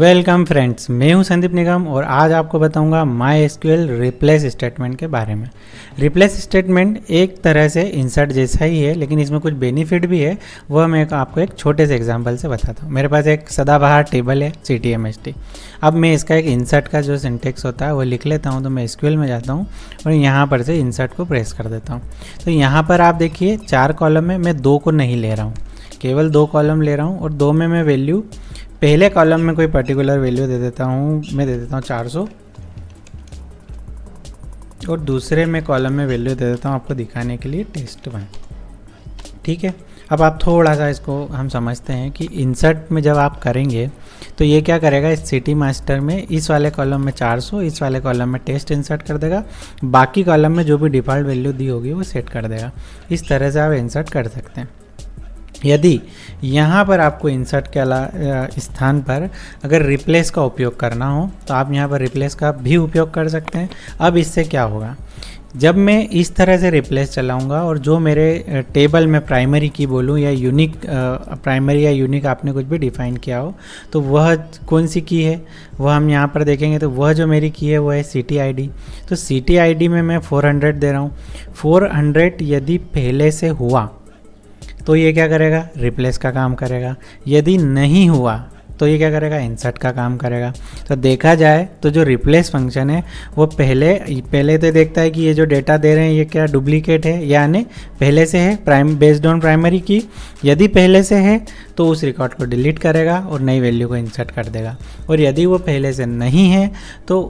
Welcome friends, मैं हूं संदीप निगम और आज आपको बताऊंगा माई एसक्यूएल रिप्लेस स्टेटमेंट के बारे में। रिप्लेस स्टेटमेंट एक तरह से इंसर्ट जैसा ही है, लेकिन इसमें कुछ बेनिफिट भी है। वह मैं आपको एक छोटे से एग्जांपल से बताता हूं। मेरे पास एक सदाबहार टेबल है CTMST। अब मैं इसका एक इंसर्ट का जो सिंटेक्स होता है वो लिख लेता हूँ। तो मैं एसक्यूएल में जाता हूँ और यहाँ पर से इंसर्ट को प्रेस कर देता हूँ। तो यहाँ पर आप देखिए 4 कॉलम में मैं 2 को नहीं ले रहा हूँ, केवल 2 कॉलम ले रहा हूँ और 2 में मैं वैल्यू पहले कॉलम में कोई पर्टिकुलर वैल्यू दे देता हूँ। मैं दे देता हूँ 400 और दूसरे में कॉलम में वैल्यू दे देता हूँ आपको दिखाने के लिए test1। ठीक है, अब आप थोड़ा सा इसको हम समझते हैं कि इंसर्ट में जब आप करेंगे तो ये क्या करेगा, इस सिटी मास्टर में इस वाले कॉलम में 400, इस वाले कॉलम में टेस्ट इंसर्ट कर देगा, बाकी कॉलम में जो भी डिफ़ॉल्ट वैल्यू दी होगी वो सेट कर देगा। इस तरह से आप इंसर्ट कर सकते हैं। यदि यहाँ पर आपको इंसर्ट के स्थान पर अगर रिप्लेस का उपयोग करना हो तो आप यहाँ पर रिप्लेस का भी उपयोग कर सकते हैं। अब इससे क्या होगा, जब मैं इस तरह से रिप्लेस चलाऊँगा और जो मेरे टेबल में प्राइमरी की बोलूँ या यूनिक प्राइमरी या यूनिक आपने कुछ भी डिफ़ाइन किया हो तो वह कौन सी की है वह हम यहाँ पर देखेंगे। तो वह जो मेरी की है वो है CTID। तो CTID में मैं 400 दे रहा हूँ। 400 यदि पहले से हुआ तो ये क्या करेगा, रिप्लेस का काम करेगा। यदि नहीं हुआ तो ये क्या करेगा, इंसर्ट का काम करेगा। तो देखा जाए तो जो रिप्लेस फंक्शन है वो पहले तो देखता है कि ये जो डेटा दे रहे हैं ये क्या डुप्लीकेट है यानी पहले से है, बेस्ड ऑन प्राइमरी की। यदि पहले से है तो उस रिकॉर्ड को डिलीट करेगा और नई वैल्यू को इंसर्ट कर देगा, और यदि वो पहले से नहीं है तो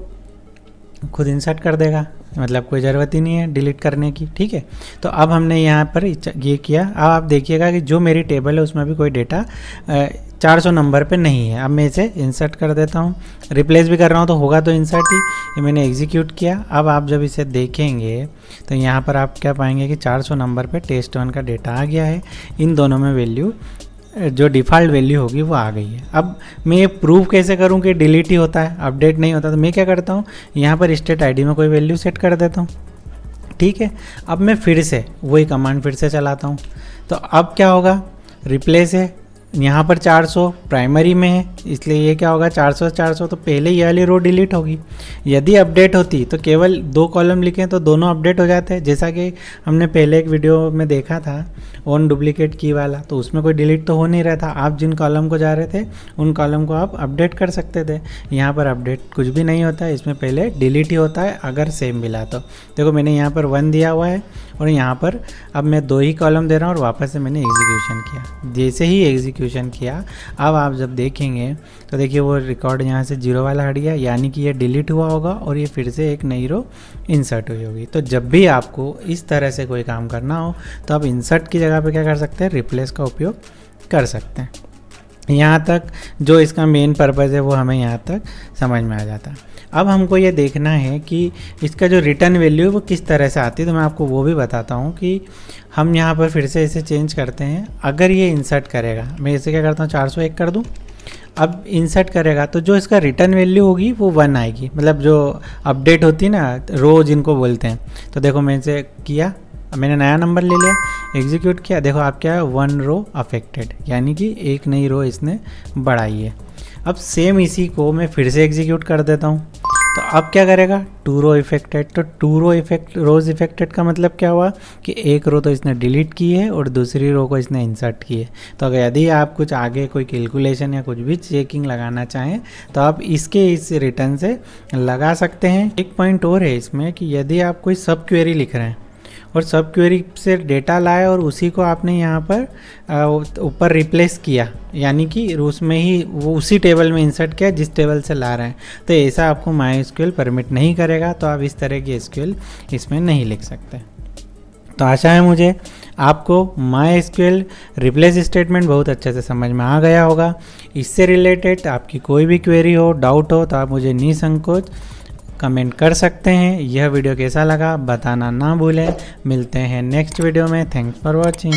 खुद इंसर्ट कर देगा, मतलब कोई ज़रूरत ही नहीं है डिलीट करने की। ठीक है, तो अब हमने यहाँ पर ये किया। अब आप देखिएगा कि जो मेरी टेबल है उसमें भी कोई डेटा 400 नंबर पे नहीं है। अब मैं इसे इंसर्ट कर देता हूँ, रिप्लेस भी कर रहा हूँ तो होगा तो इंसर्ट ही। ये मैंने एग्जीक्यूट किया। अब आप जब इसे देखेंगे तो यहाँ पर आप क्या पाएंगे कि 400 नंबर पे test1 का डेटा आ गया है। इन दोनों में वैल्यू जो डिफ़ॉल्ट वैल्यू होगी वो आ गई है। अब मैं ये प्रूव कैसे करूँ कि डिलीट ही होता है, अपडेट नहीं होता। तो मैं क्या करता हूँ, यहाँ पर स्टेट आईडी में कोई वैल्यू सेट कर देता हूँ। ठीक है, अब मैं फिर से वही कमांड फिर से चलाता हूँ। तो अब क्या होगा, रिप्लेस है, यहाँ पर 400 प्राइमरी में है, इसलिए ये क्या होगा 400 तो पहले ये वाली रो डिलीट होगी। यदि अपडेट होती तो केवल 2 कॉलम लिखें तो दोनों अपडेट हो जाते हैं, जैसा कि हमने पहले एक वीडियो में देखा था ऑन डुप्लीकेट की वाला। तो उसमें कोई डिलीट तो हो नहीं रहा था, आप जिन कॉलम को जा रहे थे उन कॉलम को आप अपडेट कर सकते थे। यहाँ पर अपडेट कुछ भी नहीं होता है, इसमें पहले डिलीट ही होता है अगर सेम मिला तो। देखो मैंने यहाँ पर 1 दिया हुआ है और यहाँ पर अब मैं 2 ही कॉलम दे रहा हूँ और वापस से मैंने एग्जीक्यूशन किया। जैसे ही एग्जीक्यूशन किया, अब आप जब देखेंगे तो देखिए वो रिकॉर्ड यहाँ से 0 वाला हट गया, यानी कि ये डिलीट हुआ होगा और ये फिर से एक नई रो इंसर्ट हुई होगी। तो जब भी आपको इस तरह से कोई काम करना हो तो आप इंसर्ट की जगह पे क्या कर सकते हैं, रिप्लेस का उपयोग कर सकते हैं। यहाँ तक जो इसका मेन पर्पज़ है वो हमें यहाँ तक समझ में आ जाता है। अब हमको ये देखना है कि इसका जो रिटर्न वैल्यू है वो किस तरह से आती है। तो मैं आपको वो भी बताता हूँ कि हम यहाँ पर फिर से इसे चेंज करते हैं। अगर ये इंसर्ट करेगा, मैं इसे क्या करता हूँ 401 कर दूँ। अब इंसर्ट करेगा तो जो इसका रिटर्न वैल्यू होगी वो 1 आएगी, मतलब जो अपडेट होती है ना रो जिनको बोलते हैं। तो देखो मैं इसे किया, मैंने नया नंबर ले लिया, एग्जीक्यूट किया, देखो आप क्या है 1 रो अफेक्टेड, यानी कि एक नई रो इसने बढ़ाई है। अब सेम इसी को मैं फिर से एग्जीक्यूट कर देता हूँ। तो अब क्या करेगा, 2 रो इफेक्टेड। तो 2 रोज इफेक्टेड का मतलब क्या हुआ कि एक रो तो इसने डिलीट की है और दूसरी रो को इसने इंसर्ट की है। तो अगर यदि आप कुछ आगे कोई कैलकुलेशन या कुछ भी चेकिंग लगाना चाहें तो आप इस रिटर्न से लगा सकते हैं। एक पॉइंट और है इसमें कि यदि आप कोई सब क्वेरी लिख रहे हैं और सब क्वेरी से डेटा लाए और उसी को आपने यहाँ पर ऊपर रिप्लेस किया, यानी कि उसमें ही वो उसी टेबल में इंसर्ट किया जिस टेबल से ला रहे हैं, तो ऐसा आपको MySQL परमिट नहीं करेगा। तो आप इस तरह की SQL इसमें नहीं लिख सकते। तो आशा है मुझे आपको MySQL रिप्लेस स्टेटमेंट बहुत अच्छे से समझ में आ गया होगा। इससे रिलेटेड आपकी कोई भी क्वेरी हो, डाउट हो तो आप मुझे निसंकोच कमेंट कर सकते हैं। यह वीडियो कैसा लगा बताना ना भूलें। मिलते हैं नेक्स्ट वीडियो में। Thanks for watching.